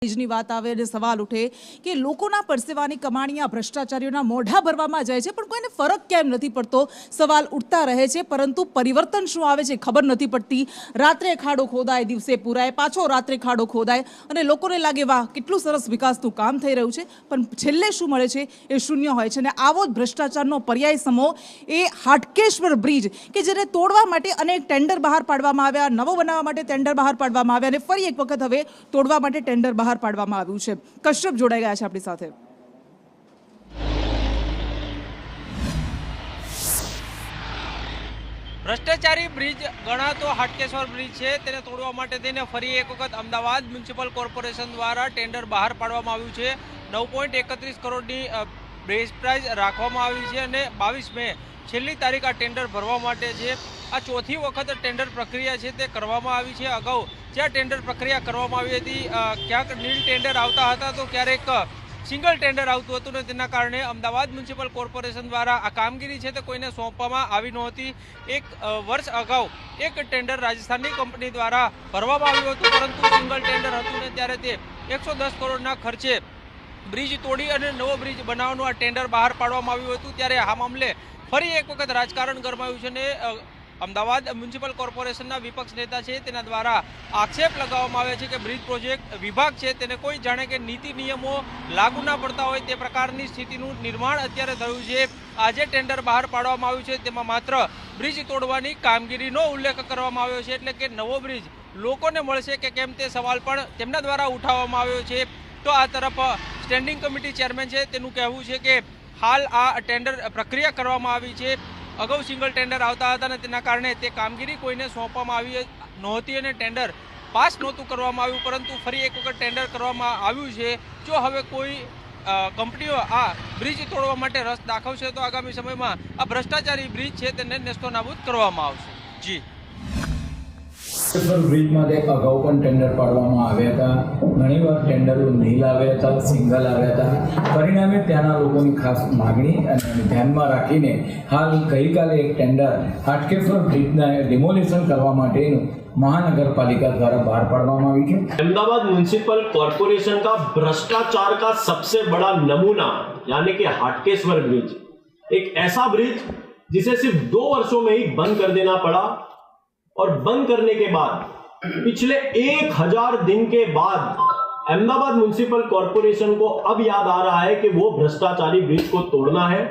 બ્રિજની વાત આવે અને સવાલ ઉઠે કે લોકોના પરસેવાની કમાણી આ ભ્રષ્ટાચારીઓના મોઢા ભરવામાં જાય છે, પણ કોઈને ફરક કેમ નથી પડતો? સવાલ ઉઠતા રહે છે, પરંતુ પરિવર્તન શું આવે છે ખબર નથી પડતી. રાત્રે ખાડો ખોદાય, દિવસે પુરાય, પાછો રાત્રે ખાડો ખોદાય અને લોકોને લાગે વાહ કેટલું સરસ વિકાસનું કામ થઈ રહ્યું છે, પણ છેલ્લે શું મળે છે એ શૂન્ય હોય છે. અને આવો જ ભ્રષ્ટાચારનો પર્યાય સમો એ હાટકેશ્વર બ્રિજ કે જેને તોડવા માટે અનેક ટેન્ડર બહાર પાડવામાં આવ્યા, નવો બનાવવા માટે ટેન્ડર બહાર પાડવામાં આવ્યા અને ફરી એક વખત હવે તોડવા માટે ટેન્ડર બહાર પાડવામાં આવ્યું છે. કશ્યપ જોડાઈ ગયા છે આપણી સાથે. ભ્રષ્ટાચારી બ્રિજ ગણાતો હાટકેશ્વર બ્રિજ છે, તેને તોડવા માટે થઈને ફરી એક વખત અમદાવાદ મ્યુનિસિપલ કોર્પોરેશન દ્વારા ટેન્ડર બહાર પાડવામાં આવ્યું છે. 9.31 કરોડની બેઝ પ્રાઇઝ રાખવામાં આવી છે અને 22 મે છેલ્લી તારીખ આ ટેન્ડર ભરવા માટે છે. આ ચોથી વખત ટેન્ડર પ્રક્રિયા છે તે કરવામાં આવી છે. અગાઉ જ્યાં ટેન્ડર પ્રક્રિયા કરવામાં આવી હતી ક્યાંક નીલ ટેન્ડર આવતા હતા તો ક્યારેક સિંગલ ટેન્ડર આવતું હતું ને તેના કારણે અમદાવાદ મ્યુનિસિપલ કોર્પોરેશન દ્વારા આ કામગીરી છે તે કોઈને સોંપવામાં આવી નહોતી. એક વર્ષ અગાઉ એક ટેન્ડર રાજસ્થાનની કંપની દ્વારા ભરવામાં આવ્યું હતું, પરંતુ સિંગલ ટેન્ડર હતું ને ત્યારે તે 110 કરોડના ખર્ચે બ્રિજ તોડી અને નવો બ્રિજ બનાવવાનું આ ટેન્ડર બહાર પાડવામાં આવ્યું હતું. ત્યારે આ મામલે ફરી એક વખત રાજકારણ ગરમાયું છે ને અમદાવાદ મ્યુનિસિપલ કોર્પોરેશનના વિપક્ષ નેતા છે તેના દ્વારા આક્ષેપ લગાવવામાં આવે છે કે બ્રિજ પ્રોજેક્ટ વિભાગ છે તેને કોઈ જાણે કે નીતિ નિયમો લાગુ ના પડતા હોય તે પ્રકારની સ્થિતિનું નિર્માણ અત્યારે થયું છે. આજે ટેન્ડર બહાર પાડવામાં આવ્યું છે તેમાં માત્ર બ્રિજ તોડવાની કામગીરીનો ઉલ્લેખ કરવામાં આવ્યો છે, એટલે કે નવો બ્રિજ લોકોને મળશે કે કેમ તે સવાલ પણ તેમના દ્વારા ઉઠાવવામાં આવ્યો છે. તો આ તરફ સ્ટેન્ડિંગ કમિટી ચેરમેન છે તેનું કહેવું છે કે હાલ આ ટેન્ડર પ્રક્રિયા કરવામાં આવી છે. અગાઉ સિંગલ ટેન્ડર આવતા હતા અને તેના કારણે તે કામગીરી કોઈને સોંપવામાં આવી નહોતી અને ટેન્ડર પાસ નહોતું કરવામાં આવ્યું, પરંતુ ફરી એક વખત ટેન્ડર કરવામાં આવ્યું છે. જો હવે કોઈ કંપનીઓ આ બ્રિજ તોડવા માટે રસ દાખવશે તો આગામી સમયમાં આ ભ્રષ્ટાચારી બ્રિજ છે તેને નેસ્તોનાબૂદ કરવામાં આવશે. જી બ્રિજ માટે અગાઉ પણ ટેન્ડર પાડવામાં આવ્યા હતા, ઘણીવાર ટેન્ડરો નહીં આવ્યા હતા, સિંગલ આવ્યા હતા. પરિણામે ત્યાંના લોકોની ખાસ માગણી અને ધ્યાનમાં રાખીને હાલ ગઈકાલે એક ટેન્ડર હાટકેશ્વર બ્રિજના ડિમોલિશન કરવા માટેનું महानगरपालिका द्वारा बाहर पाड़वामा आई है. अहमदाबाद म्युनिसिपल कॉर्पोरेशन का भ्रष्टाचार का सबसे बड़ा नमूना यानी कि हाटकेश्वर ब्रिज, एक ऐसा ब्रिज जिसे सिर्फ 2 वर्षों में ही बंद कर देना पड़ा और बंद करने के बाद पिछले 1000 दिन के बाद अहमदाबाद म्युनिसिपल कॉर्पोरेशन को अब याद आ रहा है कि वो भ्रष्टाचारी ब्रिज को तोड़ना है.